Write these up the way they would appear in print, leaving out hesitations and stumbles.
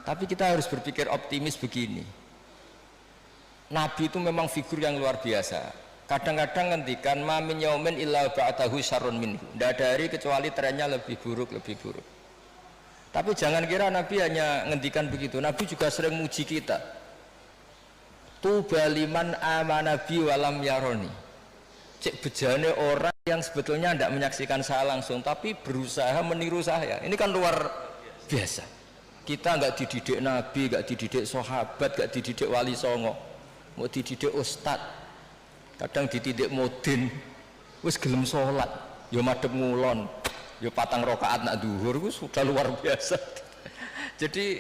Tapi kita harus berpikir optimis begini. Nabi itu memang figur yang luar biasa. Kadang-kadang ngendikan ma min yaumin illa ba'dahu syarrun minhu. Tidak ada hari kecuali trennya lebih buruk, lebih buruk. Tapi jangan kira Nabi hanya ngendikan begitu. Nabi juga sering muji kita. Tuba liman amanabi walam yaroni. Cek bejane orang yang sebetulnya tidak menyaksikan saya langsung, tapi berusaha meniru saya. Ini kan luar biasa. Kita nggak dididik Nabi, nggak dididik sahabat, nggak dididik wali songo, mau dididik ustad. Kadang dididik modin, wis gelem sholat, yo madhep ngulon, yo patang rakaat nak duhur, itu sudah luar biasa. Jadi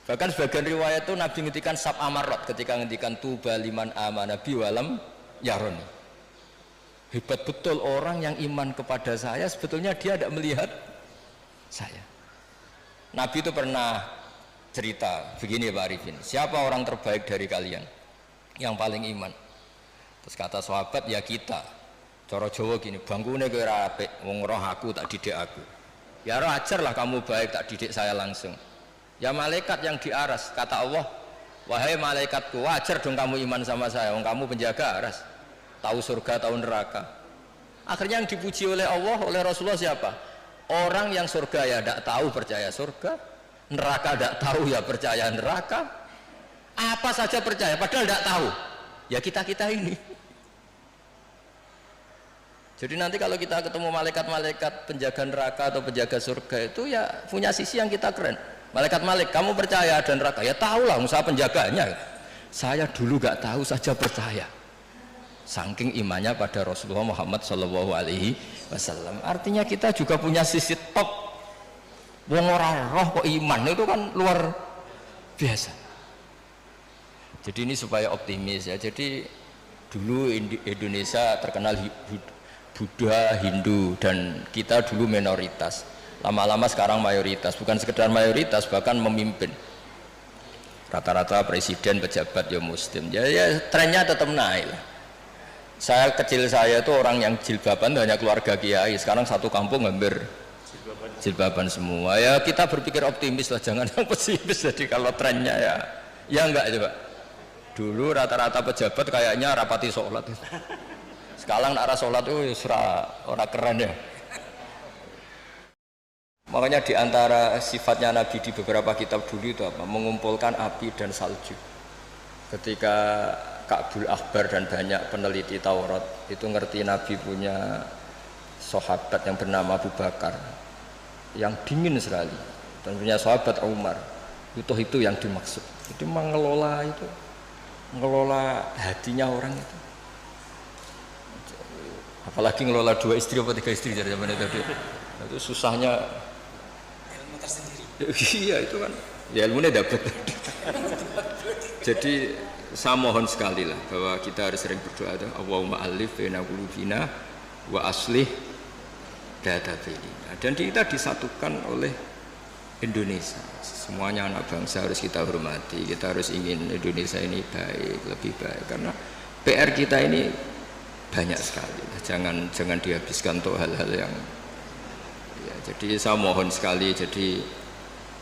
bahkan sebagian riwayat itu Nabi ngendikan sab amarot ketika ngendikan tuba liman amanabi walam yaroni. Hebat betul orang yang iman kepada saya, sebetulnya dia tidak melihat saya. Nabi itu pernah cerita begini Pak Arifin, siapa orang terbaik dari kalian yang paling iman? Terus kata sahabat, ya kita. Cara Jawa gini, bangkune kowe ora apik, wong roh aku tak didik aku. Ya roh ajarlah kamu baik, tak didik saya langsung. Ya malaikat yang diaras, kata Allah, wahai malaikatku, wajar dong kamu iman sama saya, wong kamu penjaga aras. Tahu surga, tahu neraka. Akhirnya yang dipuji oleh Allah, oleh Rasulullah siapa? Orang yang surga ya tidak tahu percaya surga, neraka tidak tahu ya percaya neraka, apa saja percaya padahal tidak tahu. Ya kita ini. Jadi nanti kalau kita ketemu malaikat-malaikat penjaga neraka atau penjaga surga itu ya punya sisi yang kita keren. Malaikat kamu percaya ada neraka? Ya tahulah, usaha penjaganya. Saya dulu gak tahu saja percaya. Saking imannya pada Rasulullah Muhammad Shallallahu Alaihi Wasallam. Artinya kita juga punya sisi top. Wong ora roh kok iman itu kan luar biasa. Jadi ini supaya optimis ya. Jadi dulu Indonesia terkenal Buddha, Hindu, dan kita dulu minoritas. Lama-lama sekarang mayoritas. Bukan sekedar mayoritas, bahkan memimpin. Rata-rata presiden, pejabat ya Muslim. Ya trennya tetap naik lah. Kecil saya itu orang yang jilbaban hanya keluarga kiai. Sekarang satu kampung hampir jilbaban semua. Ya kita berpikir optimis lah, jangan yang pesimis. Jadi kalau trennya ya enggak coba. Dulu rata-rata pejabat kayaknya rapati sholat. Sekarang arah sholat itu ora keren ya. Makanya diantara sifatnya Nabi di beberapa kitab dulu itu apa? Mengumpulkan api dan salju. Ketika Ka'bul Akhbar dan banyak peneliti Taurat itu ngerti Nabi punya sahabat yang bernama Abu Bakar yang dingin sekali, dan punya sahabat Umar, itu yang dimaksud. Jadi mengelola hatinya orang itu. Apalagi ngelola 2 istri atau 3 istri dari zaman itu susahnya. Ilmu tersendiri. Iya itu kan. Ya ilmunya dapat. Jadi saya mohon sekali lah bahwa kita harus sering berdoa, Allahumma alif baina qulubina wa aslih data bainina. Dan kita disatukan oleh Indonesia. Semuanya anak bangsa harus kita hormati. Kita harus ingin Indonesia ini baik, lebih baik, karena PR kita ini banyak sekali. Jangan dihabiskan untuk hal-hal yang ya, jadi saya mohon sekali. Jadi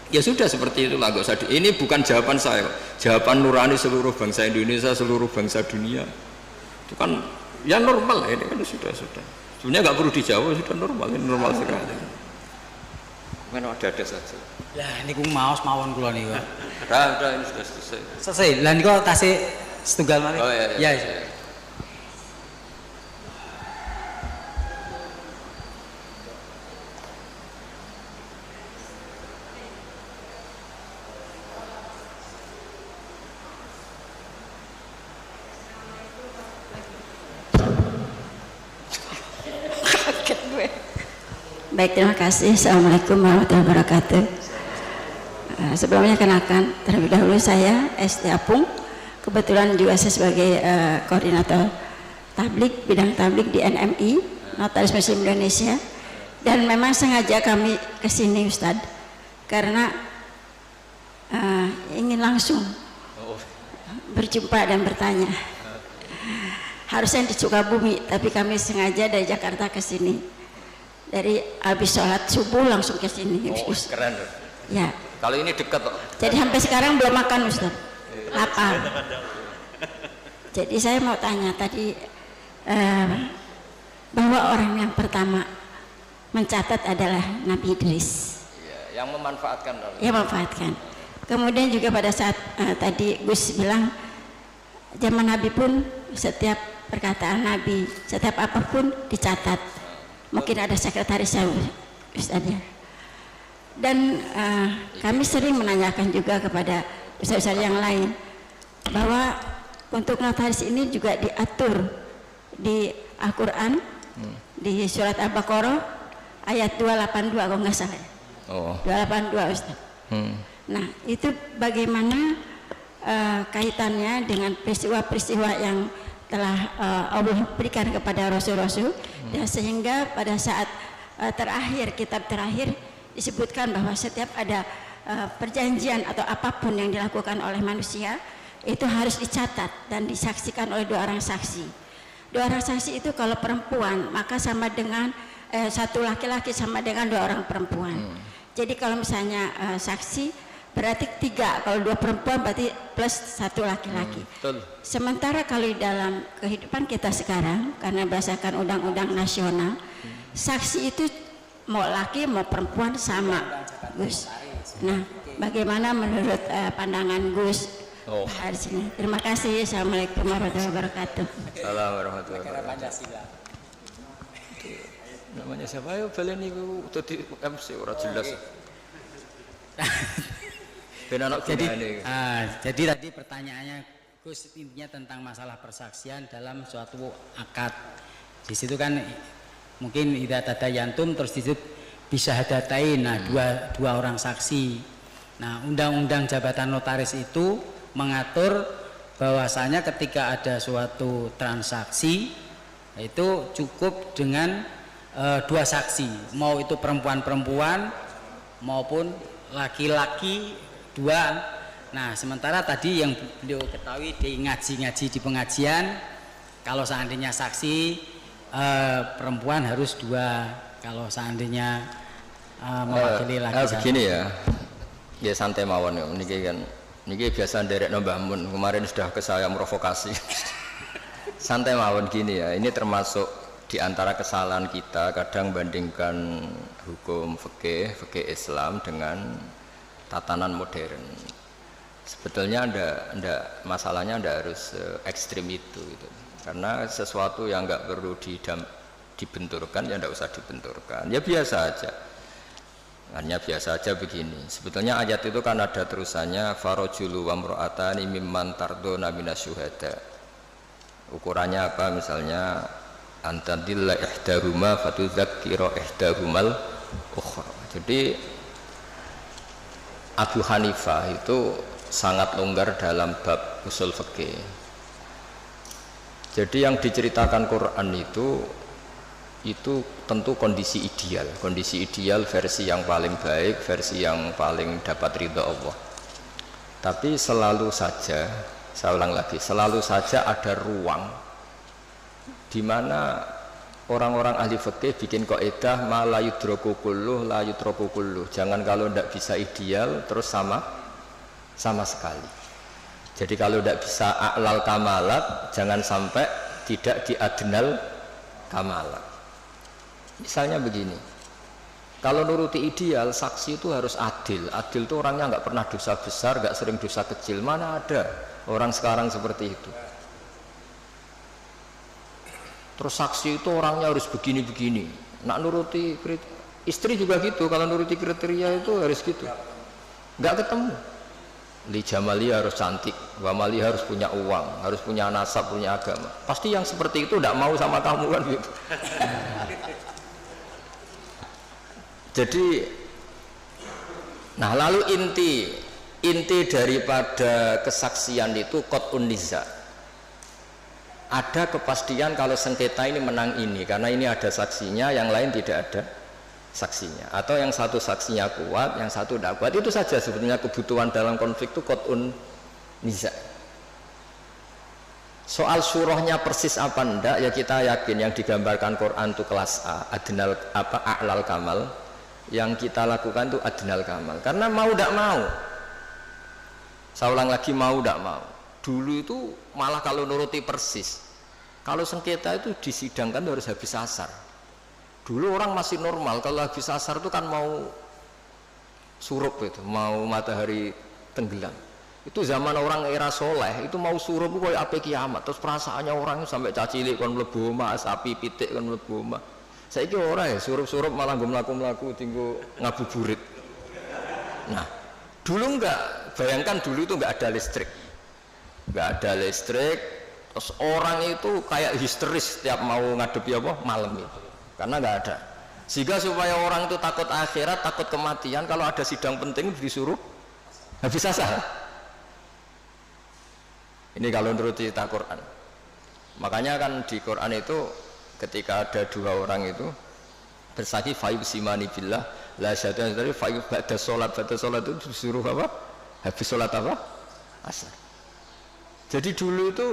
ya sudah seperti itulah, nggak usah ini bukan jawaban saya, jawaban nurani seluruh bangsa Indonesia, seluruh bangsa dunia. Itu kan ya normal, ini kan sudah sebenarnya nggak perlu dijawab, sudah normal, ini normal sekali. Kan ada saja lah ini ku mawon kula niku. Udah ini sudah selesai lah niku tasih setunggal malih. Oh iya. Baik, terima kasih. Assalamualaikum warahmatullahi wabarakatuh. Sebelumnya kenalkan, terlebih dahulu saya ST Apung. Kebetulan juga saya sebagai koordinator tablik, bidang tablik di NMI, Notaris Muslim Indonesia. Dan memang sengaja kami kesini Ustadz, karena ingin langsung berjumpa dan bertanya. Harusnya di Sukabumi, tapi kami sengaja dari Jakarta ke sini. Dari habis sholat subuh langsung ke sini. Oh, keren. Ya, Kalau ini dekat kok. Jadi sampai sekarang belum makan Ustaz. Lapar. Jadi saya mau tanya tadi bahwa orang yang pertama mencatat adalah Nabi Idris. Ya, yang memanfaatkan. Ya, memanfaatkan. Kemudian juga pada saat tadi Gus bilang zaman Nabi pun setiap perkataan Nabi, setiap apapun dicatat. Mungkin ada sekretarisnya Ustaz ya. Dan kami sering menanyakan juga kepada ustaz-ustaz yang lain bahwa untuk notaris ini juga diatur di Al-Quran, di surat Al-Baqarah ayat 282 kalau nggak salah. 282 Ustaz. Nah, itu bagaimana kaitannya dengan peristiwa-peristiwa yang telah Allah berikan kepada Rasul-Rasul, dan sehingga pada saat terakhir, kitab terakhir disebutkan bahwa setiap ada perjanjian atau apapun yang dilakukan oleh manusia itu harus dicatat dan disaksikan oleh 2 orang saksi. 2 orang saksi itu kalau perempuan maka sama dengan satu laki-laki sama dengan 2 orang perempuan. Jadi kalau misalnya saksi berarti 3, kalau 2 perempuan berarti plus 1 laki-laki. Sementara kalau di dalam kehidupan kita sekarang karena berdasarkan undang-undang nasional, saksi itu mau laki mau perempuan sama, Gus. Nah, bagaimana menurut pandangan Gus di sini? Terima kasih. Assalamualaikum warahmatullahi wabarakatuh. Assalamualaikum warahmatullahi wabarakatuh. Namanya siapa ya? Balen itu tadi MC ora jelas. Jadi tadi pertanyaannya Gus intinya tentang masalah persaksian dalam suatu akad. Di situ kan mungkin idza tadayantum terus di situ bisa hadatain, nah dua orang saksi. Nah, undang-undang jabatan notaris itu mengatur bahwasanya ketika ada suatu transaksi itu cukup dengan 2 saksi, mau itu perempuan-perempuan maupun laki-laki 2. Nah, sementara tadi yang beliau ketahui di ngaji di pengajian, kalau seandainya saksi perempuan harus 2, kalau seandainya mewakili laki. Begini ya santai mawon ya. Niki biasa nderek Mbah Mun, kemarin sudah ke saya provokasi. Santai mawon gini ya, ini termasuk di antara kesalahan kita kadang bandingkan hukum fikih Islam dengan tatanan modern. Sebetulnya masalahnya ndak harus ekstrim itu gitu. Karena sesuatu yang nggak perlu dibenturkan ya ndak usah dibenturkan, ya biasa aja. Hanya biasa aja begini. Sebetulnya ayat itu kan ada terusannya farajulu wa imra'atani mimman tardona minasyuhada. Ukurannya apa? Misalnya antadilla ihdahuma fatudzakkira ihdahumal ukhra. Jadi Abu Hanifah itu sangat longgar dalam bab usul fikih. Jadi yang diceritakan Quran itu tentu kondisi ideal versi yang paling baik, versi yang paling dapat ridha Allah. Tapi selalu saja, saya ulang lagi, selalu saja ada ruang di mana orang-orang ahli fikih bikin kaidah ma la yudraku kulluh la yutraku kulluh. Jangan kalau tidak bisa ideal terus sama sekali. Jadi kalau tidak bisa a'lal kamalat, jangan sampai tidak di adnal kamalat. Misalnya begini, kalau nuruti ideal, saksi itu harus adil. Adil itu orangnya nggak pernah dosa besar, nggak sering dosa kecil. Mana ada orang sekarang seperti itu? Terus saksi itu orangnya harus begini-begini. Nak nuruti istri juga gitu, kalau nuruti kriteria itu harus gitu. Nggak ketemu. Li jamali harus cantik, wa mali harus punya uang, harus punya nasab, punya agama. Pasti yang seperti itu nggak mau sama kamu kan gitu. Jadi, nah lalu inti daripada kesaksian itu qat'un niza. Ada kepastian kalau sengketa ini menang ini, karena ini ada saksinya, yang lain tidak ada saksinya. Atau yang satu saksinya kuat, yang satu tidak kuat. Itu saja sebetulnya kebutuhan dalam konflik itu qat'un niza. Soal surahnya persis apa enggak, ya kita yakin yang digambarkan Quran itu kelas A, adnal a'lal kamal. yang kita lakukan itu adnal kamal, karena mau tidak mau, saya ulang lagi, mau tidak mau. Dulu itu malah kalau nuruti persis, kalau sengketa itu disidangkan harus habis asar. Dulu orang masih normal, kalau habis asar itu kan mau surup, itu mau matahari tenggelam. Itu zaman orang era soleh, itu mau surup itu kayak apa kiamat. Terus perasaannya orang sampai cacilik kan mlebu omah, sapi pitik kan mlebu omah. Saiki ora ya, surup-surup malah nggo mlaku-mlaku tinggo ngabuburit. Nah, dulu enggak, bayangkan dulu itu enggak ada listrik. Enggak ada listrik, terus orang itu kayak histeris setiap mau ngadepi apa malam itu. Karena enggak ada. Sehingga supaya orang itu takut akhirat, takut kematian, kalau ada sidang penting disuruh habis asar. Ini kalau menurut cerita Quran. Makanya kan di Quran itu ketika ada dua orang itu bersaksi fa'ib simani billah la syaitan dari fa'ib ba'da sholat itu disuruh apa? Habis sholat apa? Asar. Jadi dulu itu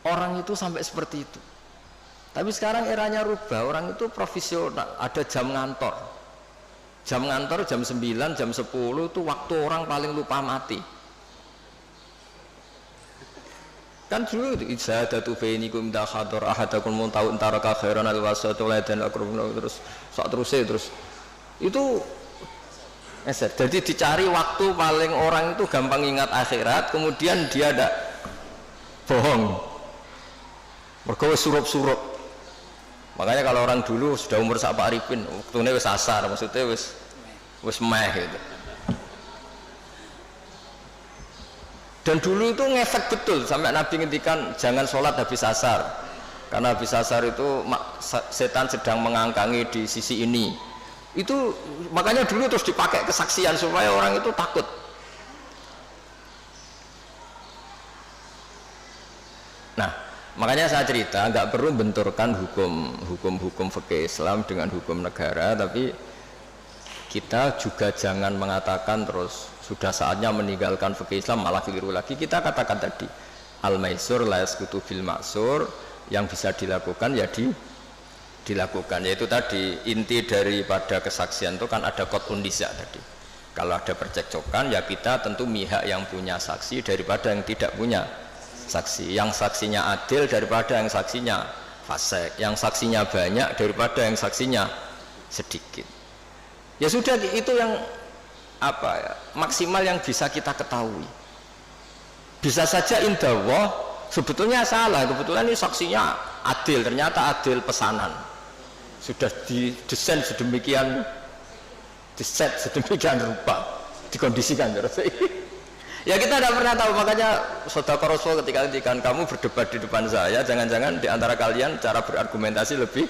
orang itu sampai seperti itu. Tapi sekarang eranya rubah, orang itu profesional, ada jam ngantor. Jam ngantor jam 9, jam 10 itu waktu orang paling lupa mati. Kan dulu izzadatu bainikum idza hadara ahadakum muntau taraka khairan alwasatu dan akrabun terus sak terus itu jadi dicari waktu paling orang itu gampang ingat akhirat, kemudian dia ada bohong mergo surup-surup. Makanya kalau orang dulu sudah umur sak Pak Arifin waktune wis asar, maksudnya wis meh gitu. Dan dulu itu ngefek betul sampai Nabi ngendikan jangan sholat habis asar, karena habis asar itu setan sedang mengangkangi di sisi ini. Itu makanya dulu terus dipakai kesaksian supaya orang itu takut. Nah, makanya saya cerita nggak perlu benturkan hukum fikih Islam dengan hukum negara, tapi kita juga jangan mengatakan terus sudah saatnya meninggalkan fikih Islam malah keliru lagi. Kita katakan tadi al-maisur la yasqutu bil ma'sur, yang bisa dilakukan ya dilakukan, yaitu tadi inti daripada kesaksian itu kan ada qat'un niza tadi. Kalau ada percekcokan ya kita tentu mihak yang punya saksi daripada yang tidak punya saksi, yang saksinya adil daripada yang saksinya fasik, yang saksinya banyak daripada yang saksinya sedikit. Ya sudah, itu yang apa ya, maksimal yang bisa kita ketahui. Bisa saja indallah sebetulnya salah, kebetulan ini saksinya adil, ternyata adil pesanan, sudah didesain sedemikian, diset sedemikian rupa, dikondisikan terus. Ya kita tidak pernah tahu. Makanya Saudara Rasul ketika kamu berdebat di depan saya, jangan-jangan di antara kalian cara berargumentasi lebih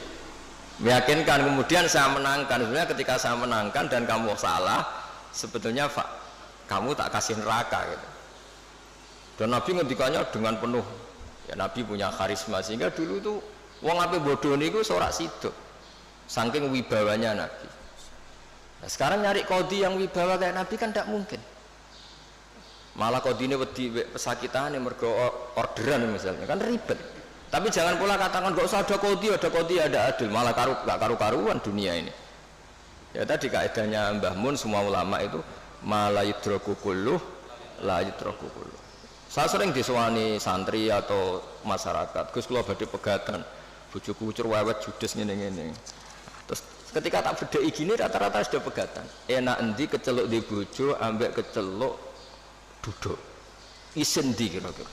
meyakinkan, kemudian saya menangkan. Sebenarnya ketika saya menangkan dan kamu salah, sebetulnya kamu tak kasih neraka gitu. Dan Nabi ngendikannya dengan penuh, ya Nabi punya karisma sehingga dulu tuh wong ape bodoh niku ora sido saking wibawanya Nabi. Nah, sekarang nyari kodi yang wibawa kayak Nabi kan tidak mungkin. Malah kodi ini wedi pesakitan yang mergo orderan misalnya kan ribet. Tapi jangan pula katakan gak usah ada kodi ada adil, malah gak karu-karuan dunia ini. Ya tadi kaidahnya Mbah Mun, semua ulama itu la yudraku kulluh la yudraku kulluh. Saya sering disewani santri atau masyarakat, Gus kula badhe pegatan, bojoku cerewet judes ngene-ngene. Terus ketika tak bedheki gini rata-rata sudah pegatan. Enak endi keceluk di bojo ambek keceluk duduk. Isin ndi kira-kira?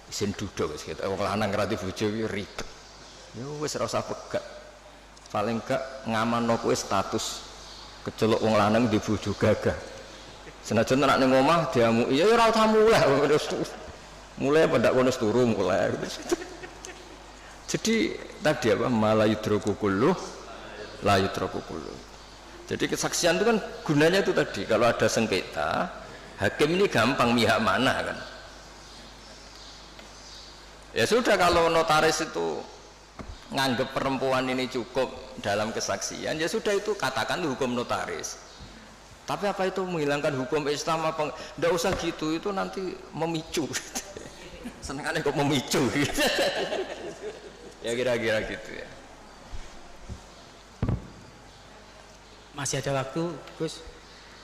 Isin duduk wis gitu. Wong lanang ngrati bojo iki ribet. Ya wis ora usah pegat. Paling gak ngamanno kowe status keceluk wong lanang di bojo gagah. Senajan nek ning omah diamuki ya ora usah mulai pada kono turu mulai. Jadi tadi apa malayudroku kulluh la yudroku kulluh. Jadi kesaksian itu kan gunanya itu tadi, kalau ada sengketa hakim ini gampang mihak mana kan. Ya sudah, kalau notaris itu nganggep perempuan ini cukup dalam kesaksian, ya sudah itu katakan hukum notaris. Tapi apa itu menghilangkan hukum Islam apa? Nggak usah gitu, itu nanti memicu. Senengannya kok memicu gitu. Ya kira-kira gitu ya. masih ada waktu, Gus.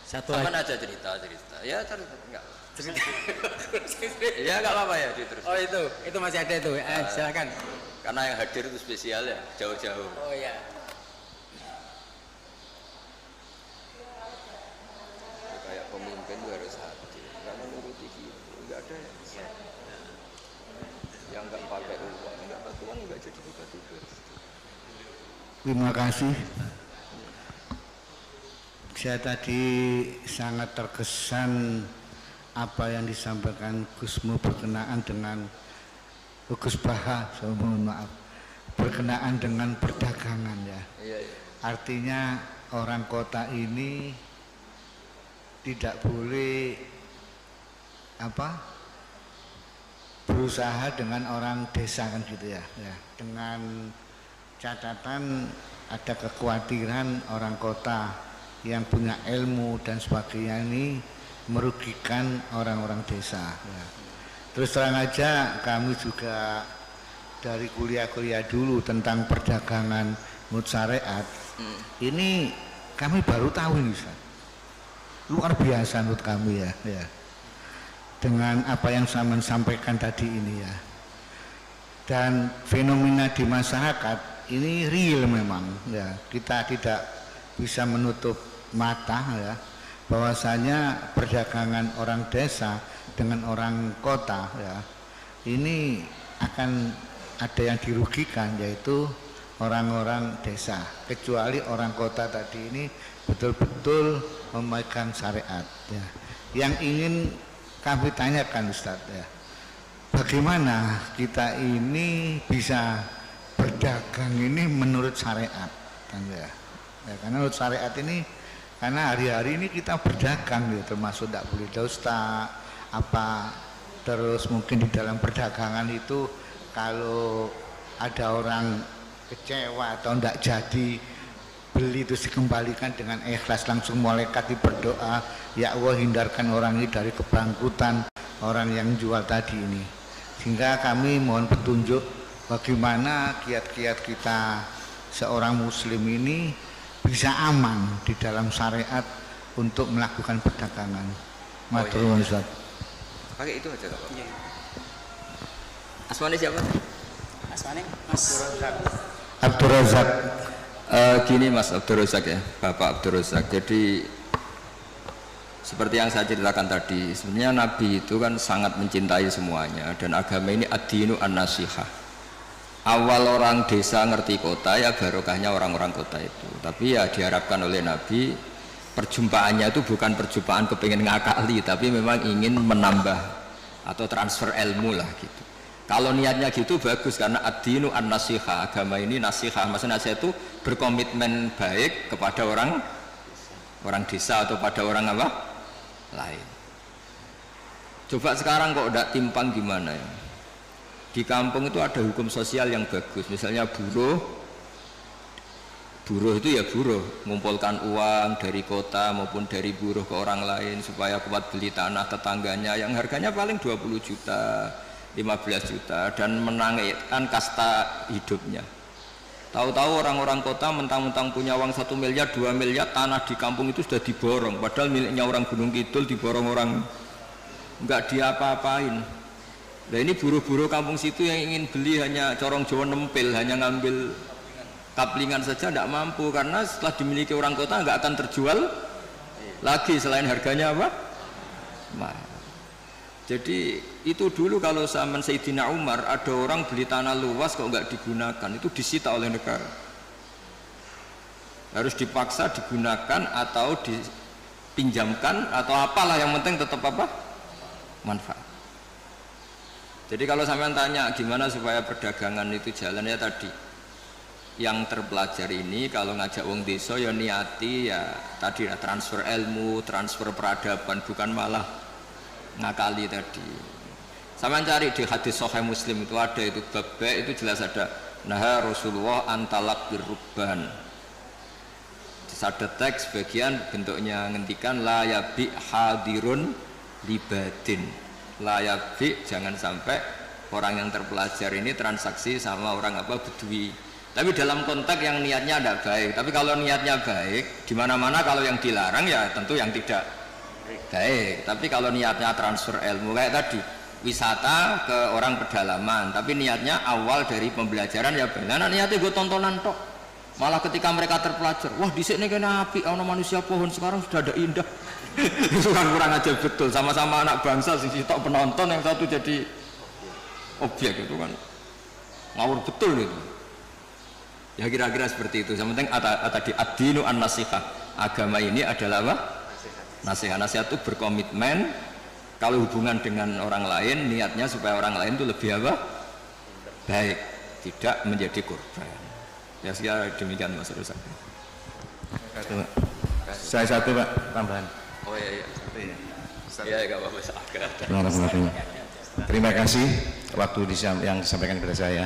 Satu Sama lagi. aja cerita. Ya terus enggak. Ya enggak apa-apa ya diterus. Oh itu masih ada itu. Silakan. Karena yang hadir itu spesial ya, jauh-jauh. Oh ya. Kayak pemimpin itu harus hadir, nggak menuruti gitu, nggak ada yang nggak pakai uang, nggak jadi buka tugas. Terima kasih. Saya tadi sangat terkesan apa yang disampaikan Gusmu berkenaan dengan Gus Baha, saya mohon maaf, berkenaan dengan perdagangan ya. Iya. Artinya orang kota ini tidak boleh berusaha dengan orang desa kan gitu ya. Dengan catatan ada kekhawatiran orang kota yang punya ilmu dan sebagainya ini merugikan orang-orang desa ya. Terus terang aja kami juga dari kuliah-kuliah dulu tentang perdagangan menurut syariat ini kami baru tahu ini Ustaz. Luar biasa menurut kami ya dengan apa yang saya sampaikan tadi ini ya. Dan fenomena di masyarakat ini real memang ya, kita tidak bisa menutup mata ya bahwasanya perdagangan orang desa dengan orang kota ya ini akan ada yang dirugikan, yaitu orang-orang desa, kecuali orang kota tadi ini betul-betul memegang syariat ya. Yang ingin kami tanyakan Ustadz ya, bagaimana kita ini bisa berdagang ini menurut syariat kan ya, karena menurut syariat ini, karena hari-hari ini kita berdagang ya, termasuk tidak boleh dusta terus mungkin di dalam perdagangan itu kalau ada orang kecewa atau tidak jadi beli itu dikembalikan dengan ikhlas, langsung malaikat berdoa, ya Allah hindarkan orang ini dari kebangkrutan orang yang jual tadi ini. Sehingga kami mohon petunjuk bagaimana kiat-kiat kita seorang muslim ini bisa aman di dalam syariat untuk melakukan perdagangan. Matur nuwun Ustaz. Pakai itu aja Pak. Iya. Asmane siapa? Asmane Mas Abdul Razak. Gini Mas Abdul Razak ya, Bapak Abdul Razak. Jadi seperti yang saya ceritakan tadi, sebenarnya Nabi itu kan sangat mencintai semuanya, dan agama ini ad-dinu an-nasihah. Awal orang desa ngerti kota ya barokahnya orang-orang kota itu. Tapi ya diharapkan oleh Nabi perjumpaannya itu bukan perjumpaan kepingin ngakali, tapi memang ingin menambah atau transfer ilmu lah gitu. Kalau niatnya gitu bagus, karena ad-dinu an-nasihah, agama ini nasihah, maksudnya nasihat itu berkomitmen baik kepada orang desa atau pada orang apa lain. Coba sekarang kok tidak timpang gimana ya? Di kampung itu ada hukum sosial yang bagus, misalnya buruh itu ya buruh, mengumpulkan uang dari kota maupun dari buruh ke orang lain supaya kuat beli tanah tetangganya yang harganya paling 20 juta 15 juta dan menaikkan kasta hidupnya. Tahu-tahu orang-orang kota mentang-mentang punya uang 1 miliar 2 miliar, tanah di kampung itu sudah diborong, padahal miliknya orang Gunung Kidul diborong orang, nggak diapa-apain. Nah ini buruh-buruh kampung situ yang ingin beli hanya corong Jawa nempel, hanya ngambil kaplingan saja tidak mampu, karena setelah dimiliki orang kota nggak akan terjual lagi selain harganya apa? Mahal. Jadi itu dulu kalau zaman Sayyidina Umar ada orang beli tanah luas kok nggak digunakan, itu disita oleh negara, harus dipaksa digunakan atau dipinjamkan atau apalah, yang penting tetap apa? Manfaat. Jadi kalau sampean tanya gimana supaya perdagangan itu jalan, ya tadi yang terpelajar ini kalau ngajak wong desa ya niati ya tadi ya, transfer ilmu, transfer peradaban, bukan malah ngakali tadi. Sampean cari di hadis Sahih Muslim itu ada itu bab itu jelas ada nah Rasulullah antalak birruban. Ada teks bagian bentuknya ngendikan la yabi hadirun libadin. La yabi, jangan sampai orang yang terpelajar ini transaksi sama orang apa bedui Tapi dalam konteks yang niatnya tidak baik. Tapi kalau niatnya baik, di mana-mana kalau yang dilarang ya tentu yang tidak baik. Tapi kalau niatnya transfer ilmu kayak tadi, wisata ke orang pedalaman, tapi niatnya awal dari pembelajaran ya benar. Nah, niatnya gue tontonan tok. Malah ketika mereka terpelajar, wah di sini kena api, ono manusia pohon sekarang sudah ada indah. Itu kan kurang aja betul. Sama-sama anak bangsa, sisi tok penonton, yang satu jadi objek, itu kan ngawur betul itu. Ya kira-kira seperti itu. Yang penting tadi ad-dinu an-nasihah. Agama ini adalah apa? Nasihat. Nasihat itu berkomitmen kalau hubungan dengan orang lain, niatnya supaya orang lain itu lebih apa? Baik, tidak menjadi korban. Ya sekira demikian Mas Rusak. Saya satu Pak, tambahan. Oh iya iya. Iya enggak apa-apa. Terima kasih waktu yang disampaikan kepada saya.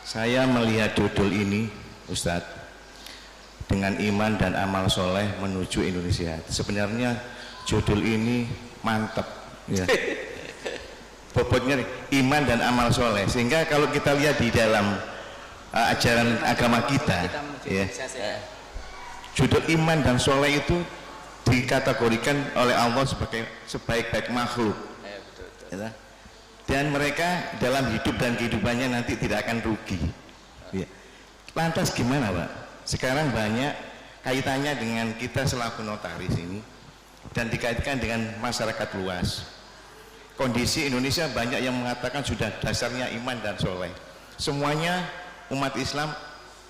Saya melihat judul ini, Ustadz, dengan iman dan amal soleh menuju Indonesia. Sebenarnya judul ini mantap, ya. Bobotnya iman dan amal soleh. Sehingga kalau kita lihat di dalam ajaran agama kita, ya, judul iman dan soleh itu dikategorikan oleh Allah sebagai sebaik-baik makhluk. Ya. Dan mereka dalam hidup dan kehidupannya nanti tidak akan rugi. Ya. Lantas gimana Pak? Sekarang banyak kaitannya dengan kita selaku notaris ini dan dikaitkan dengan masyarakat luas. Kondisi Indonesia banyak yang mengatakan sudah dasarnya iman dan soleh. Semuanya umat Islam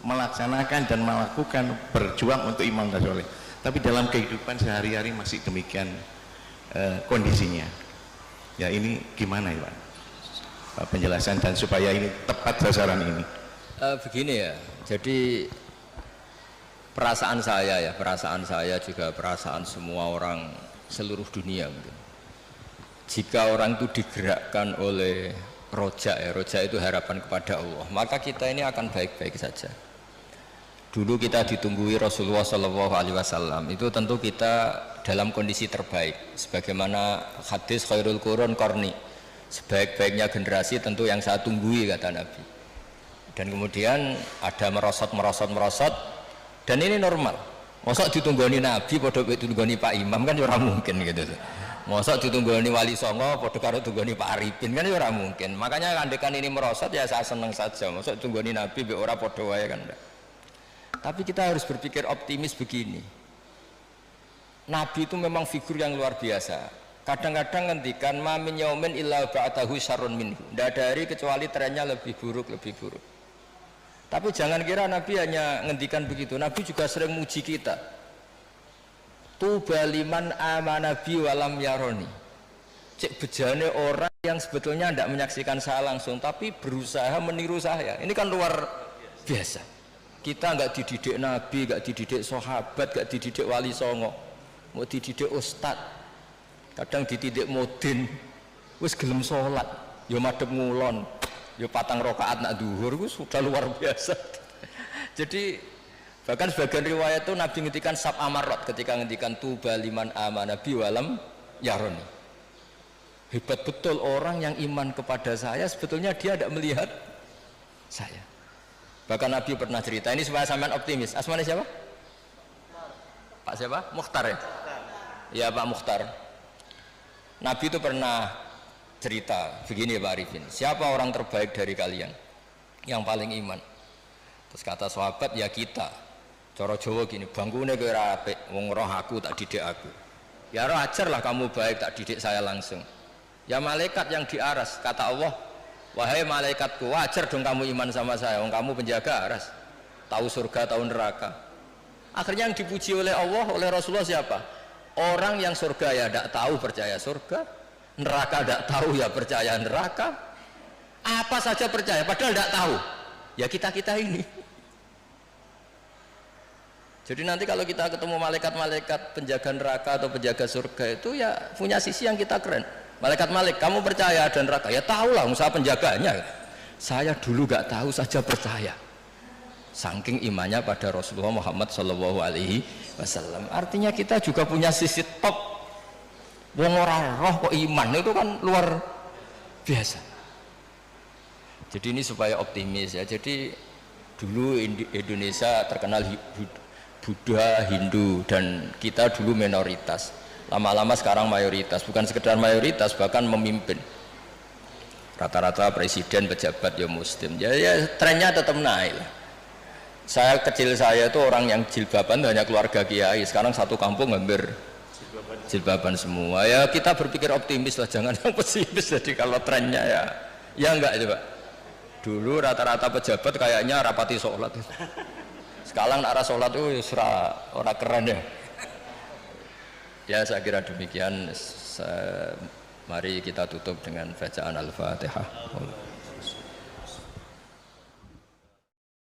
melaksanakan dan melakukan berjuang untuk iman dan soleh. Tapi dalam kehidupan sehari-hari masih demikian kondisinya. Ya ini gimana ya Pak? Penjelasan dan supaya ini tepat sasaran ini. Begini ya, jadi perasaan saya juga perasaan semua orang seluruh dunia mungkin. Jika orang itu digerakkan oleh roja itu harapan kepada Allah, maka kita ini akan baik-baik saja. Dulu kita ditunggui Rasulullah SAW, itu tentu kita dalam kondisi terbaik, sebagaimana hadis khairul qurun qarni, sebaik-baiknya generasi tentu yang saya tunggui kata Nabi. Dan kemudian ada merosot, dan ini normal. Mosok ditunggoni Nabi padha ditunggoni Pak Imam kan ora mungkin gitu. Mosok ditunggoni Wali Songo padha karo tunggoni Pak Arifin kan ora mungkin. Makanya kandekan ini merosot ya saya seneng saja. Mosok tunggoni Nabi mbek ora padha wae kan enggak. Tapi kita harus berpikir optimis begini. Nabi itu memang figur yang luar biasa. Kadang-kadang ngendikan ma min yaumin illa ba'dahu syarrun minhu. Tidak ada hari kecuali trennya lebih buruk. Tapi jangan kira Nabi hanya ngendikan begitu. Nabi juga sering muji kita. Tuba liman amana bi walam yaroni. Cek bejane orang yang sebetulnya tidak menyaksikan saya langsung tapi berusaha meniru saya. Ini kan luar biasa. Kita nggak dididik Nabi, nggak dididik sahabat, nggak dididik Wali Songo, mau dididik ustad. Kadang dididik modin, wis gelem sholat, ya madhep ngulon, ya patang rakaat nak duhur, itu sudah luar biasa. Jadi bahkan sebagian riwayat itu Nabi ngendikan sab amarot ketika ngendikan tuba liman amana bi walam yaroni. Hebat betul orang yang iman kepada saya, sebetulnya dia tidak melihat saya. Bahkan Nabi pernah cerita, ini supaya sampean optimis. Asmane siapa? Pak siapa? Mukhtar ya? Ya Pak Mukhtar. Nabi itu pernah cerita begini Pak Arifin, siapa orang terbaik dari kalian yang paling iman? Terus kata sahabat, ya kita. Cara Jawa gini, bangkune kowe ora apik, wong roh aku tak didik aku. Ya roh ajarlah kamu baik, tak didik saya langsung. Ya malaikat yang di aras, kata Allah, wahai malaikatku, wajar dong kamu iman sama saya, wong kamu penjaga aras, tahu surga, tahu neraka. Akhirnya yang dipuji oleh Allah, oleh Rasulullah siapa? Orang yang surga ya tidak tahu percaya surga, neraka tidak tahu ya percaya neraka, apa saja percaya padahal tidak tahu. Ya kita ini. Jadi nanti kalau kita ketemu malaikat-malaikat penjaga neraka atau penjaga surga itu ya punya sisi yang kita keren. Malaikat kamu percaya ada neraka? Ya tahulah, usaha penjaganya. Saya dulu nggak tahu saja percaya. Saking imannya pada Rasulullah Muhammad SAW. Artinya kita juga punya sisi top. Wong ora roh kok iman itu kan luar biasa. Jadi ini supaya optimis ya. Jadi Dulu Indonesia terkenal Buddha, Hindu, dan kita dulu minoritas. Lama-lama sekarang mayoritas, bukan sekedar mayoritas, bahkan memimpin. Rata-rata presiden, pejabat ya muslim. Ya trennya tetap naik. Kecil saya itu orang yang jilbaban hanya keluarga kiai. Sekarang satu kampung hampir jilbaban semua. Ya kita berpikir optimis lah, jangan yang pesimis. Jadi kalau trennya ya enggak coba. Dulu rata-rata pejabat kayaknya rapati sholat. Sekarang arah sholat itu orang keren ya. Ya saya kira demikian. Mari kita tutup dengan bacaan Al-Fatihah.